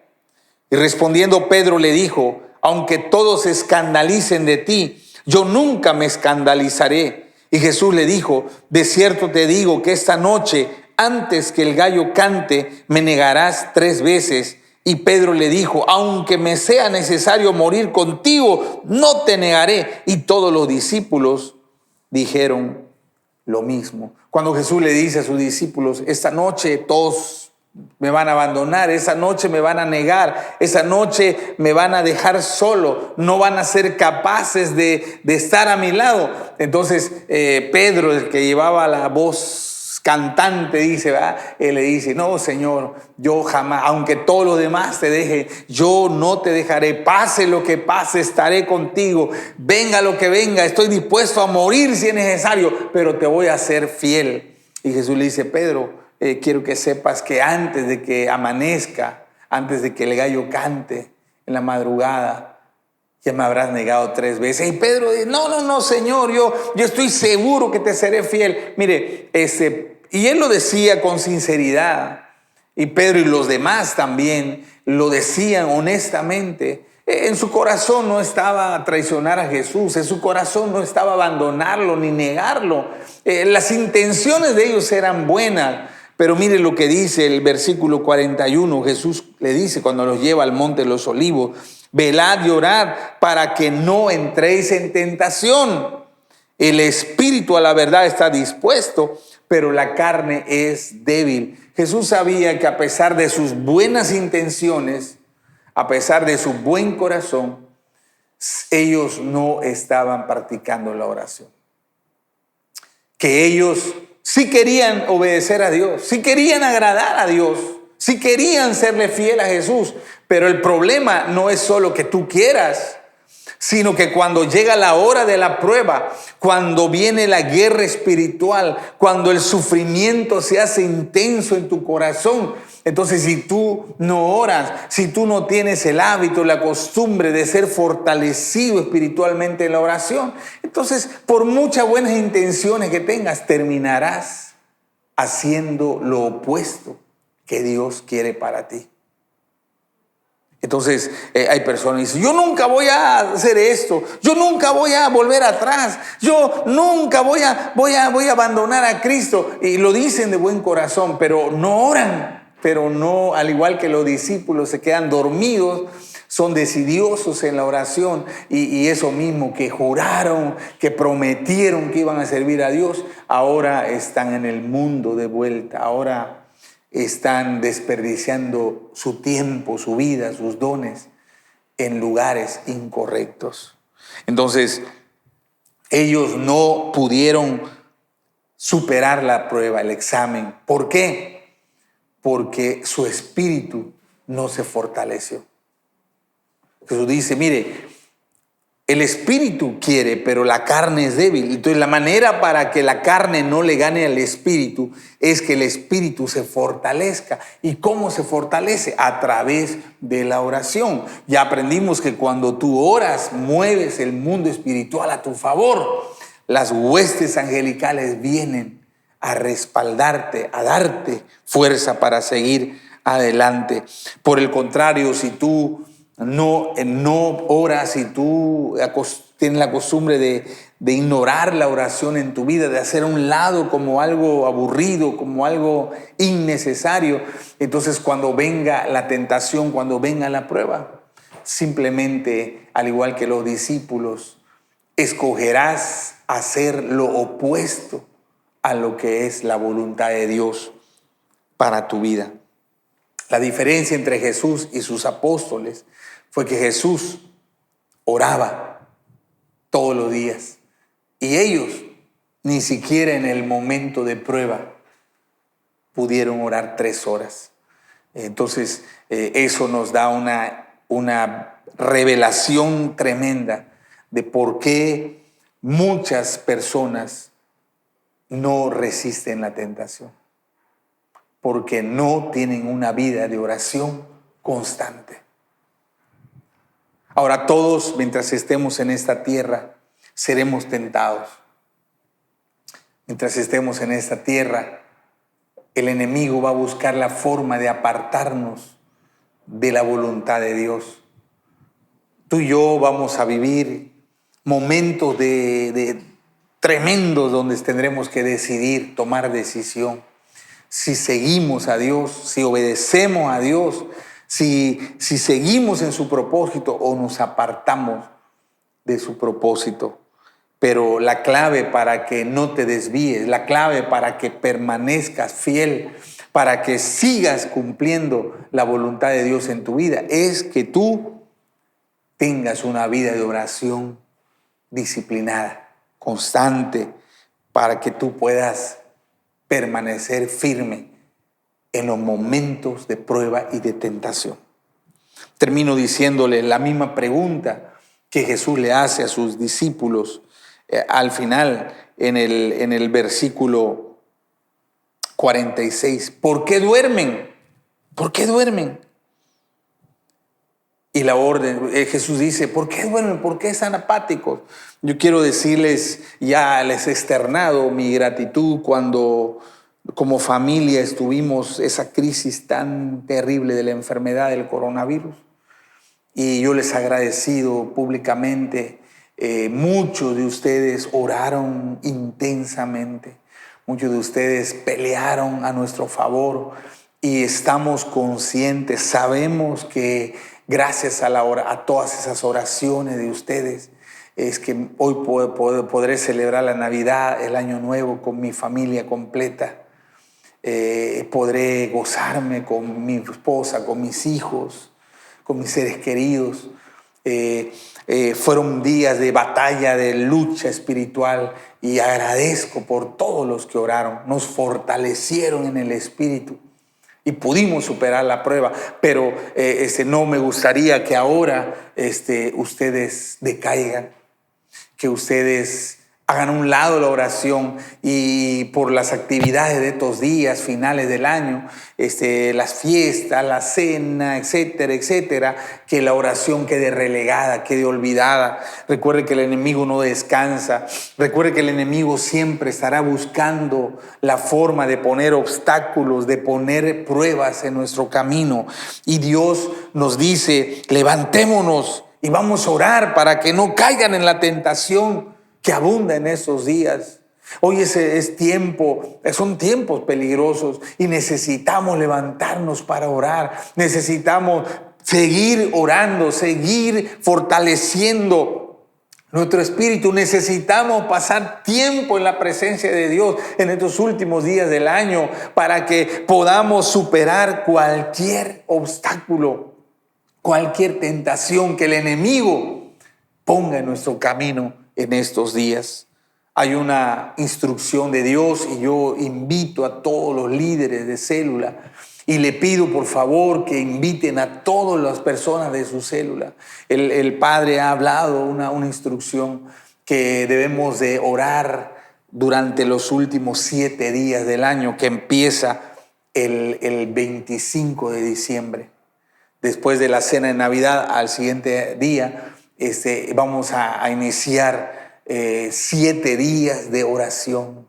Y respondiendo Pedro le dijo: aunque todos se escandalicen de ti, yo nunca me escandalizaré. Y Jesús le dijo: de cierto te digo que esta noche, antes que el gallo cante, me negarás 3 veces. Y Pedro le dijo: aunque me sea necesario morir contigo, no te negaré. Y todos los discípulos dijeron lo mismo. Cuando Jesús le dice a sus discípulos: esta noche todos me van a abandonar, esa noche me van a negar, esa noche me van a dejar solo, no van a ser capaces de estar a mi lado. Entonces Pedro, el que llevaba la voz cantante, dice, ¿verdad? Él le dice: no, Señor, yo jamás, aunque todos los demás te dejen, yo no te dejaré. Pase lo que pase, estaré contigo. Venga lo que venga, estoy dispuesto a morir si es necesario, pero te voy a ser fiel. Y Jesús le dice: Pedro, quiero que sepas que antes de que amanezca, antes de que el gallo cante en la madrugada, ya me habrás negado 3 veces. Y Pedro dice: no, Señor, yo estoy seguro que te seré fiel. Mire, y él lo decía con sinceridad. Y Pedro y los demás también lo decían honestamente. En su corazón no estaba traicionar a Jesús, en su corazón no estaba abandonarlo ni negarlo. Las intenciones de ellos eran buenas. Pero mire lo que dice el versículo 41. Jesús le dice cuando los lleva al monte de los olivos: velad y orad para que no entréis en tentación. El espíritu a la verdad está dispuesto, pero la carne es débil. Jesús sabía que a pesar de sus buenas intenciones, a pesar de su buen corazón, ellos no estaban practicando la oración. Que ellos sí querían obedecer a Dios, sí querían agradar a Dios, sí querían serle fiel a Jesús, pero el problema no es solo que tú quieras, sino que cuando llega la hora de la prueba, cuando viene la guerra espiritual, cuando el sufrimiento se hace intenso en tu corazón, entonces si tú no oras, si tú no tienes el hábito, la costumbre de ser fortalecido espiritualmente en la oración, entonces por muchas buenas intenciones que tengas, terminarás haciendo lo opuesto que Dios quiere para ti. Entonces hay personas que dicen: yo nunca voy a hacer esto, yo nunca voy a volver atrás, yo nunca voy a abandonar a Cristo. Y lo dicen de buen corazón, pero no oran, pero no, al igual que los discípulos, se quedan dormidos, son decidiosos en la oración y eso mismo que juraron, que prometieron que iban a servir a Dios, ahora están en el mundo de vuelta, ahora están desperdiciando su tiempo, su vida, sus dones en lugares incorrectos. Entonces, ellos no pudieron superar la prueba, el examen. ¿Por qué? Porque su espíritu no se fortaleció. Jesús dice: mire, el espíritu quiere, pero la carne es débil. Entonces la manera para que la carne no le gane al espíritu es que el espíritu se fortalezca. ¿Y cómo se fortalece? A través de la oración. Ya aprendimos que cuando tú oras, mueves el mundo espiritual a tu favor. Las huestes angelicales vienen a respaldarte, a darte fuerza para seguir adelante. Por el contrario, si tú no oras y tú tienes la costumbre de ignorar la oración en tu vida, de hacer a un lado como algo aburrido, como algo innecesario, entonces cuando venga la tentación, cuando venga la prueba, simplemente, al igual que los discípulos, escogerás hacer lo opuesto a lo que es la voluntad de Dios para tu vida. La diferencia entre Jesús y sus apóstoles fue que Jesús oraba todos los días y ellos ni siquiera en el momento de prueba pudieron orar 3 horas. Entonces eso nos da una revelación tremenda de por qué muchas personas no resisten la tentación, porque no tienen una vida de oración constante. Ahora todos, mientras estemos en esta tierra, seremos tentados. Mientras estemos en esta tierra, el enemigo va a buscar la forma de apartarnos de la voluntad de Dios. Tú y yo vamos a vivir momentos de tremendos donde tendremos que decidir, tomar decisión. Si seguimos a Dios, si obedecemos a Dios, si seguimos en su propósito o nos apartamos de su propósito. Pero la clave para que no te desvíes, la clave para que permanezcas fiel, para que sigas cumpliendo la voluntad de Dios en tu vida, es que tú tengas una vida de oración disciplinada, constante, para que tú puedas permanecer firme en los momentos de prueba y de tentación. Termino diciéndole la misma pregunta que Jesús le hace a sus discípulos al final en el versículo 46. ¿Por qué duermen? ¿Por qué duermen? Y la orden, Jesús dice, ¿por qué duermen? ¿Por qué están apáticos? Yo quiero decirles, ya les he externado mi gratitud cuando como familia estuvimos esa crisis tan terrible de la enfermedad del coronavirus. Y yo les he agradecido públicamente. Muchos de ustedes oraron intensamente. Muchos de ustedes pelearon a nuestro favor. Y estamos conscientes, sabemos que gracias a todas esas oraciones de ustedes, es que hoy podré celebrar la Navidad, el Año Nuevo con mi familia completa. Podré gozarme con mi esposa, con mis hijos, con mis seres queridos. Fueron días de batalla, de lucha espiritual, y agradezco por todos los que oraron. Nos fortalecieron en el espíritu y pudimos superar la prueba, pero no me gustaría que ahora ustedes decaigan, que ustedes hagan a un lado la oración y por las actividades de estos días finales del año, las fiestas, la cena, etcétera, etcétera, que la oración quede relegada, quede olvidada. Recuerde que el enemigo no descansa. Recuerde que el enemigo siempre estará buscando la forma de poner obstáculos, de poner pruebas en nuestro camino. Y Dios nos dice, levantémonos y vamos a orar para que no caigan en la tentación que abunda en esos días. Hoy son tiempos peligrosos y necesitamos levantarnos para orar. Necesitamos seguir orando, seguir fortaleciendo nuestro espíritu. Necesitamos pasar tiempo en la presencia de Dios en estos últimos días del año para que podamos superar cualquier obstáculo, cualquier tentación que el enemigo ponga en nuestro camino en estos días. Hay una instrucción de Dios y yo invito a todos los líderes de célula y le pido por favor que inviten a todas las personas de su célula. El Padre ha hablado una instrucción que debemos de orar durante los últimos 7 días del año, que empieza el 25 de diciembre. Después de la cena de Navidad, al siguiente día, vamos a iniciar 7 días de oración,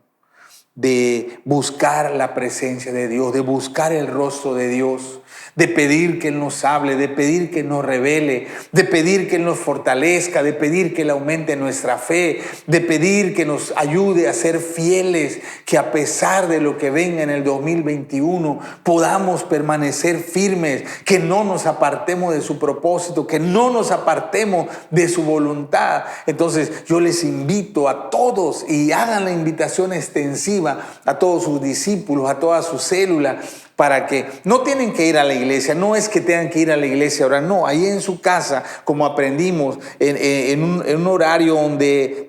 de buscar la presencia de Dios, de buscar el rostro de Dios, de pedir que Él nos hable, de pedir que nos revele, de pedir que Él nos fortalezca, de pedir que Él aumente nuestra fe, de pedir que nos ayude a ser fieles, que a pesar de lo que venga en el 2021 podamos permanecer firmes, que no nos apartemos de su propósito, que no nos apartemos de su voluntad. Entonces yo les invito a todos y hagan la invitación extensiva a todos sus discípulos, a todas sus células, para que no tienen que ir a la iglesia, no es que tengan que ir a la iglesia ahora, no, ahí en su casa, como aprendimos, en un horario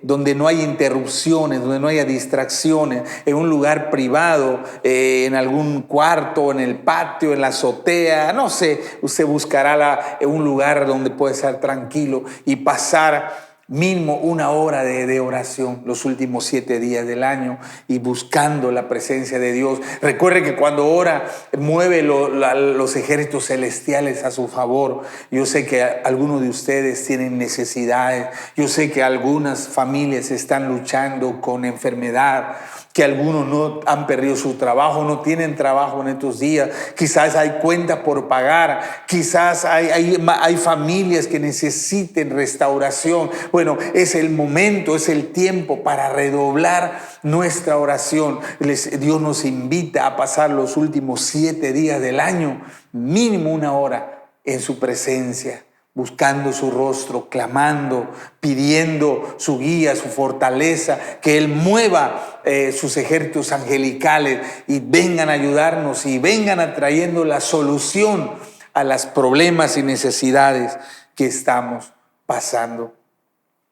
donde no hay interrupciones, donde no haya distracciones, en un lugar privado, en algún cuarto, en el patio, en la azotea, no sé, usted buscará un lugar donde puede estar tranquilo y pasar mínimo una hora de oración los últimos 7 días del año y buscando la presencia de Dios. Recuerde que cuando ora mueve los ejércitos celestiales a su favor. Yo sé que algunos de ustedes tienen necesidades. Yo sé que algunas familias están luchando con enfermedad, que algunos no han perdido su trabajo, no tienen trabajo en estos días. Quizás hay cuentas por pagar, quizás hay familias que necesiten restauración. Bueno, es el momento, es el tiempo para redoblar nuestra oración. Dios nos invita a pasar los últimos 7 días del año, mínimo una hora en su presencia, buscando su rostro, clamando, pidiendo su guía, su fortaleza, que Él mueva sus ejércitos angelicales y vengan a ayudarnos y vengan atrayendo la solución a los problemas y necesidades que estamos pasando,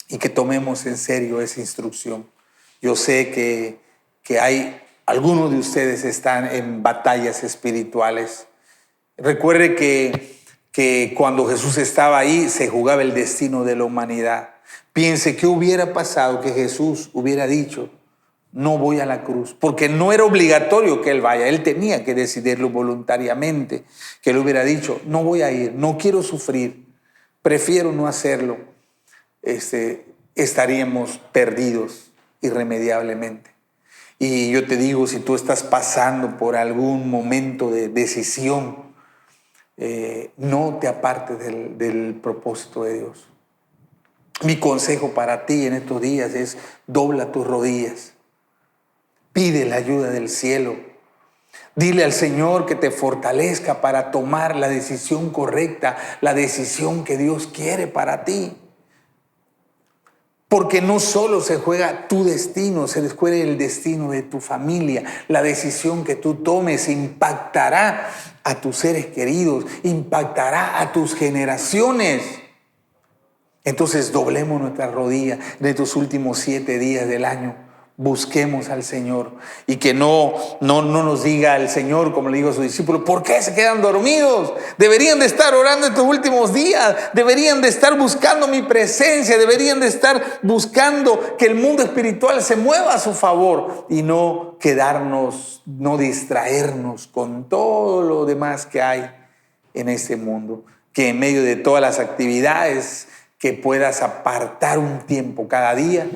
y que tomemos en serio esa instrucción. Yo sé que hay algunos de ustedes están en batallas espirituales. Recuerde que cuando Jesús estaba ahí se jugaba el destino de la humanidad. Piense qué hubiera pasado que Jesús hubiera dicho: no voy a la cruz, porque no era obligatorio que Él vaya, Él tenía que decidirlo voluntariamente. Que Él hubiera dicho: no voy a ir, no quiero sufrir, prefiero no hacerlo. Estaríamos perdidos irremediablemente. Y yo te digo, si tú estás pasando por algún momento de decisión, no te apartes del propósito de Dios. Mi consejo para ti en estos días es: dobla tus rodillas, pide la ayuda del cielo, dile al Señor que te fortalezca para tomar la decisión correcta, la decisión que Dios quiere para ti. Porque no solo se juega tu destino, se juega el destino de tu familia. La decisión que tú tomes impactará a tus seres queridos, impactará a tus generaciones. Entonces doblemos nuestras rodillas de estos últimos 7 días del año. Busquemos al Señor y que no nos diga el Señor, como le digo a sus discípulos: ¿por qué se quedan dormidos? Deberían de estar orando estos últimos días, deberían de estar buscando mi presencia, deberían de estar buscando que el mundo espiritual se mueva a su favor y no quedarnos, no distraernos con todo lo demás que hay en este mundo. Que en medio de todas las actividades que puedas apartar un tiempo cada día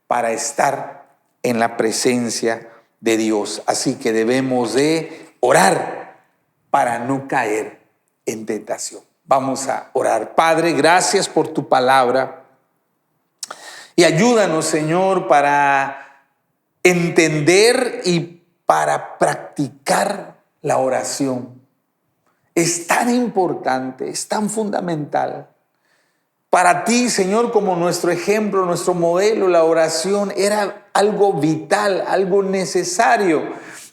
para estar en la presencia de Dios. Así que debemos de orar para no caer en tentación. Vamos a orar. Padre, gracias por tu palabra y ayúdanos, Señor, para entender y para practicar la oración. Es tan importante, es tan fundamental. Para ti, Señor, como nuestro ejemplo, nuestro modelo, la oración era algo vital, algo necesario.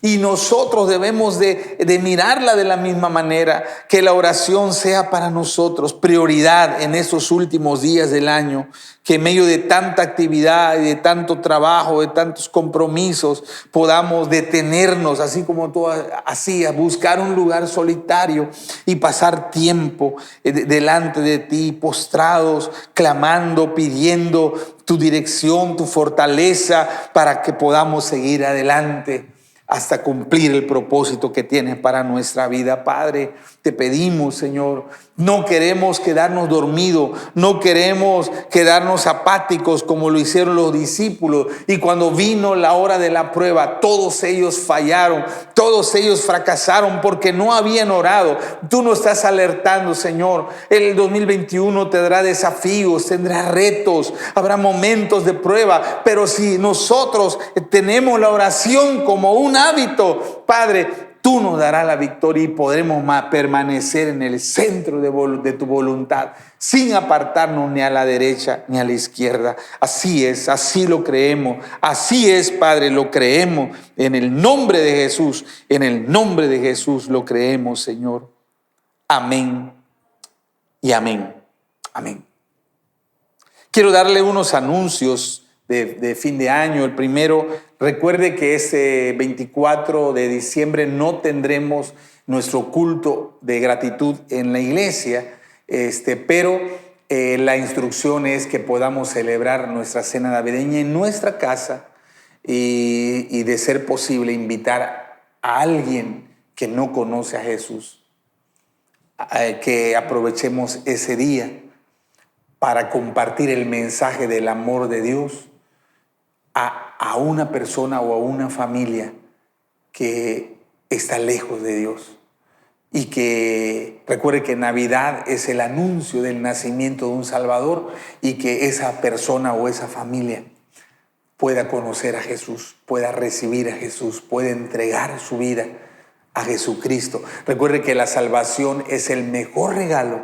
Y nosotros debemos de mirarla de la misma manera, que la oración sea para nosotros prioridad en estos últimos días del año, que en medio de tanta actividad y de tanto trabajo, de tantos compromisos, podamos detenernos, así como tú hacías, buscar un lugar solitario y pasar tiempo delante de ti, postrados, clamando, pidiendo tu dirección, tu fortaleza, para que podamos seguir adelante hasta cumplir el propósito que tienes para nuestra vida. Padre, te pedimos, Señor, no queremos quedarnos dormidos, no queremos quedarnos apáticos como lo hicieron los discípulos. Y cuando vino la hora de la prueba, todos ellos fallaron, todos ellos fracasaron porque no habían orado. Tú nos estás alertando, Señor. El 2021 tendrá desafíos, tendrá retos, habrá momentos de prueba, pero si nosotros tenemos la oración como un hábito, Padre, tú nos darás la victoria y podremos permanecer en el centro de tu voluntad, sin apartarnos ni a la derecha ni a la izquierda. Así es, así lo creemos. Así es, Padre, lo creemos. En el nombre de Jesús, en el nombre de Jesús lo creemos, Señor. Amén y amén. Amén. Quiero darle unos anuncios de fin de año. El primero, recuerde que ese 24 de diciembre no tendremos nuestro culto de gratitud en la iglesia, pero la instrucción es que podamos celebrar nuestra cena navideña en nuestra casa y de ser posible invitar a alguien que no conoce a Jesús, que aprovechemos ese día para compartir el mensaje del amor de Dios a una persona o a una familia que está lejos de Dios. Y que recuerde que Navidad es el anuncio del nacimiento de un Salvador, y que esa persona o esa familia pueda conocer a Jesús, pueda recibir a Jesús, pueda entregar su vida a Jesucristo. Recuerde que la salvación es el mejor regalo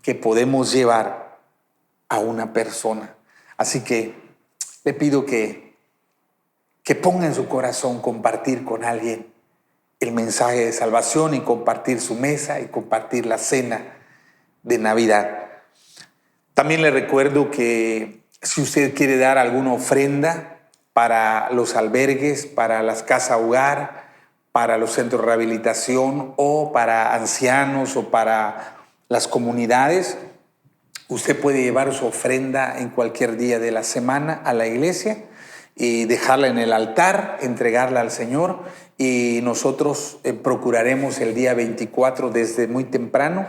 que podemos llevar a una persona. Así que le pido que ponga en su corazón compartir con alguien el mensaje de salvación y compartir su mesa y compartir la cena de Navidad. También le recuerdo que si usted quiere dar alguna ofrenda para los albergues, para las casas hogar, para los centros de rehabilitación o para ancianos o para las comunidades, usted puede llevar su ofrenda en cualquier día de la semana a la iglesia y dejarla en el altar, entregarla al Señor, y nosotros procuraremos el día 24 desde muy temprano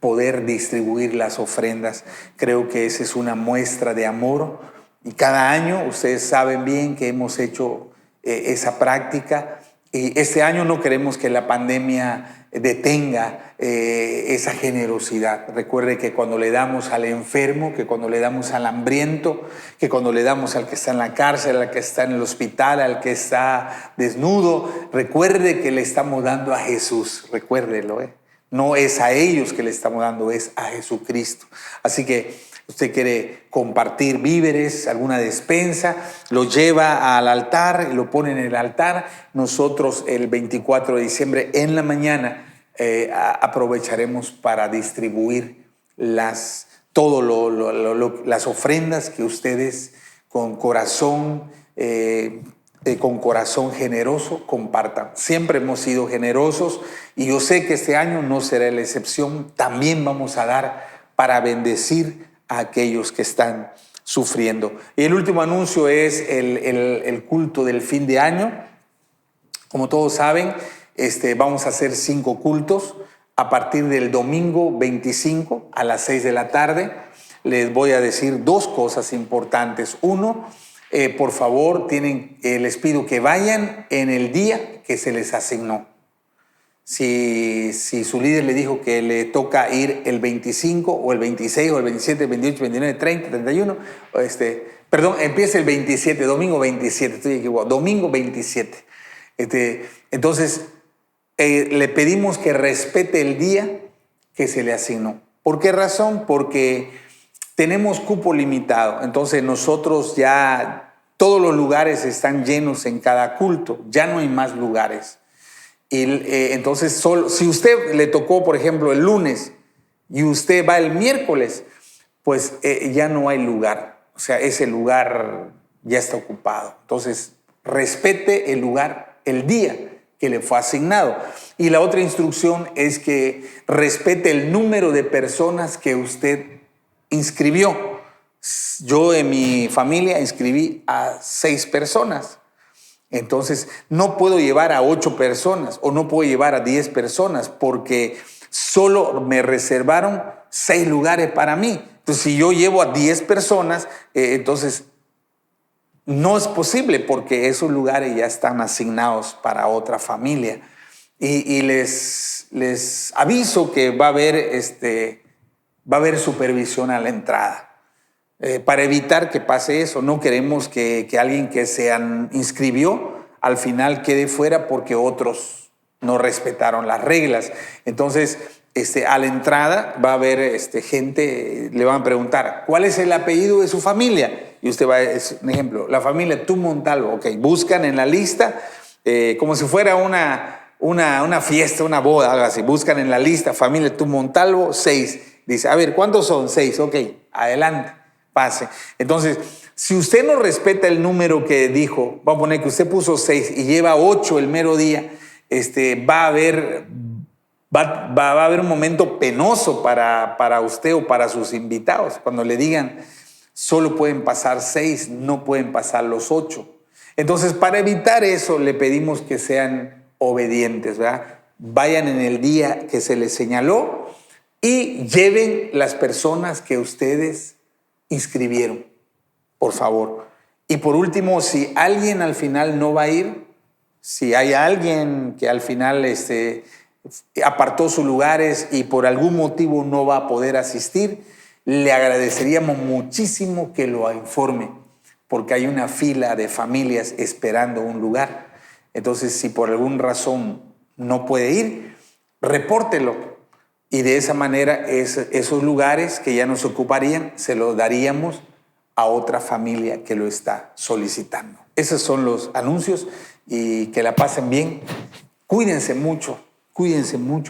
poder distribuir las ofrendas. Creo que esa es una muestra de amor, y cada año ustedes saben bien que hemos hecho esa práctica, y este año no queremos que la pandemia detenga esa generosidad. Recuerde que cuando le damos al enfermo, que cuando le damos al hambriento, que cuando le damos al que está en la cárcel, al que está en el hospital, al que está desnudo, recuerde que le estamos dando a Jesús. Recuérdelo, no es a ellos que le estamos dando, es a Jesucristo. Así que usted quiere compartir víveres, alguna despensa, lo lleva al altar, lo pone en el altar. Nosotros el 24 de diciembre en la mañana aprovecharemos para distribuir las ofrendas que ustedes con corazón generoso compartan. Siempre hemos sido generosos y yo sé que este año no será la excepción. También vamos a dar para bendecir a aquellos que están sufriendo. Y el último anuncio es el culto del fin de año. Como todos saben, vamos a hacer 5 cultos a partir del domingo 25 a las 6 de la tarde. Les voy a decir 2 cosas importantes. Uno, por favor, les pido que vayan en el día que se les asignó. Si su líder le dijo que le toca ir el 25 o el 26 o el 27, el 28, 29, 30, 31, empieza el 27, domingo 27, estoy equivocado, domingo 27. Entonces, le pedimos que respete el día que se le asignó. ¿Por qué razón? Porque tenemos cupo limitado. Entonces nosotros ya, todos los lugares están llenos en cada culto, ya no hay más lugares. Y entonces, si usted le tocó, por ejemplo, el lunes y usted va el miércoles, pues ya no hay lugar. O sea, ese lugar ya está ocupado. Entonces, respete el lugar, el día que le fue asignado. Y la otra instrucción es que respete el número de personas que usted inscribió. Yo en mi familia inscribí a 6 personas. Entonces, no puedo llevar a 8 personas o no puedo llevar a 10 personas porque solo me reservaron 6 lugares para mí. Entonces, si yo llevo a 10 personas, entonces no es posible porque esos lugares ya están asignados para otra familia. Y les aviso que va a haber supervisión a la entrada. Para evitar que pase eso, no queremos que alguien que se inscribió al final quede fuera porque otros no respetaron las reglas. Entonces, a la entrada va a haber gente, le van a preguntar, ¿cuál es el apellido de su familia? Y usted es un ejemplo, la familia Tu Montalvo, ok, buscan en la lista, como si fuera una fiesta, una boda, algo así, buscan en la lista, familia Tu Montalvo, 6. Dice, a ver, ¿cuántos son? 6, ok, adelante, pase. Entonces, si usted no respeta el número que dijo, vamos a poner que usted puso 6 y lleva 8 el mero día, va a haber un momento penoso para usted o para sus invitados. Cuando le digan, solo pueden pasar 6, no pueden pasar los 8. Entonces, para evitar eso, le pedimos que sean obedientes, ¿verdad? Vayan en el día que se les señaló y lleven las personas que ustedes inscribieron, por favor. Y por último, si alguien al final no va a ir, si hay alguien que al final apartó sus lugares y por algún motivo no va a poder asistir, le agradeceríamos muchísimo que lo informe, porque hay una fila de familias esperando un lugar. Entonces, si por alguna razón no puede ir, repórtelo. Y de esa manera esos lugares que ya nos ocuparían se los daríamos a otra familia que lo está solicitando. Esos son los anuncios y que la pasen bien. Cuídense mucho,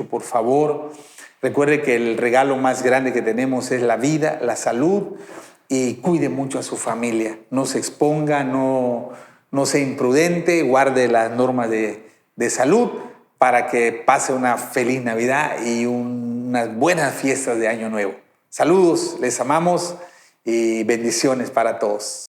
por favor. Recuerde que el regalo más grande que tenemos es la vida, la salud, y cuide mucho a su familia. No se exponga, no sea imprudente, guarde las normas de salud para que pase una feliz Navidad y unas buenas fiestas de Año Nuevo. Saludos, les amamos y bendiciones para todos.